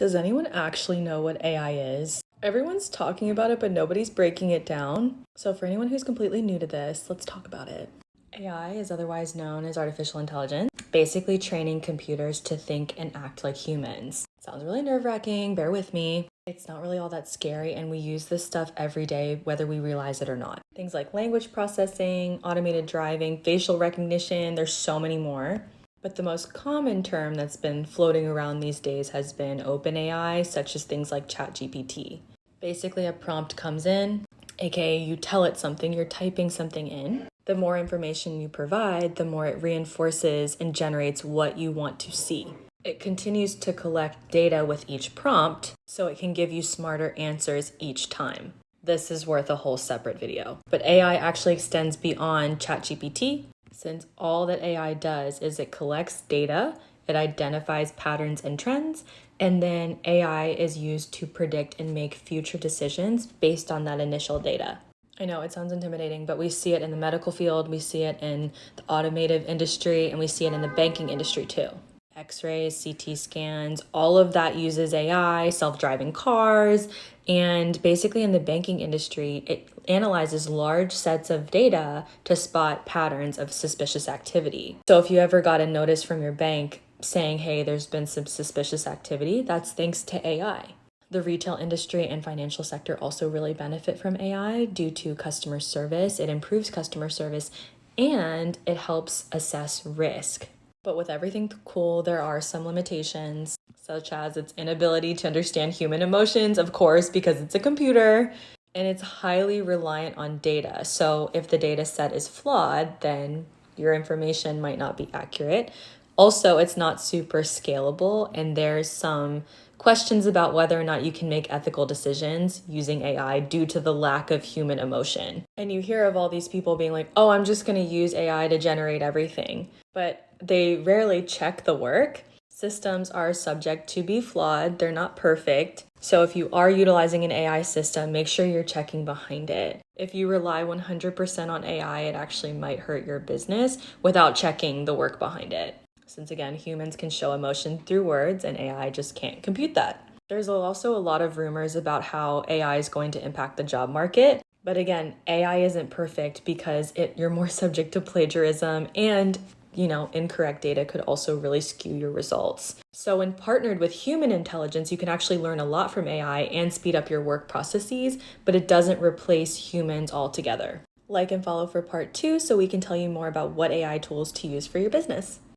Does anyone actually know what AI is? Everyone's talking about it, but nobody's breaking it down. So for anyone who's completely new to this, let's talk about it. AI is otherwise known as artificial intelligence, basically training computers to think and act like humans. Sounds really nerve-wracking, bear with me. It's not really all that scary, and we use this stuff every day, whether we realize it or not. Things like language processing, automated driving, facial recognition, there's so many more. But the most common term that's been floating around these days has been OpenAI, such as things like ChatGPT. Basically, a prompt comes in, aka you tell it something, you're typing something in. The more information you provide, the more it reinforces and generates what you want to see. It continues to collect data with each prompt, so it can give you smarter answers each time. This is worth a whole separate video. But AI actually extends beyond ChatGPT, since all that AI does is it collects data, it identifies patterns and trends, and then AI is used to predict and make future decisions based on that initial data. I know it sounds intimidating, but we see it in the medical field, we see it in the automotive industry, and we see it in the banking industry too. X-rays, CT scans, all of that uses AI, self-driving cars, and basically in the banking industry, it analyzes large sets of data to spot patterns of suspicious activity. So if you ever got a notice from your bank saying, hey, there's been some suspicious activity, that's thanks to AI. The retail industry and financial sector also really benefit from AI due to customer service. It improves customer service and it helps assess risk. But with everything cool, there are some limitations, such as its inability to understand human emotions, of course, because it's a computer, and it's highly reliant on data. So if the data set is flawed, then your information might not be accurate. Also, it's not super scalable, and there's some questions about whether or not you can make ethical decisions using AI due to the lack of human emotion. And you hear of all these people being like, oh, I'm just going to use AI to generate everything. But they rarely check the work. Systems are subject to be flawed. They're not perfect. So if you are utilizing an AI system, make sure you're checking behind it. If you rely 100% on AI, it actually might hurt your business without checking the work behind it. Since again, humans can show emotion through words and AI just can't compute that. There's also a lot of rumors about how AI is going to impact the job market. But again, AI isn't perfect because you're more subject to plagiarism and incorrect data could also really skew your results. So when partnered with human intelligence, you can actually learn a lot from AI and speed up your work processes, but it doesn't replace humans altogether. Like and follow for part 2 so we can tell you more about what AI tools to use for your business.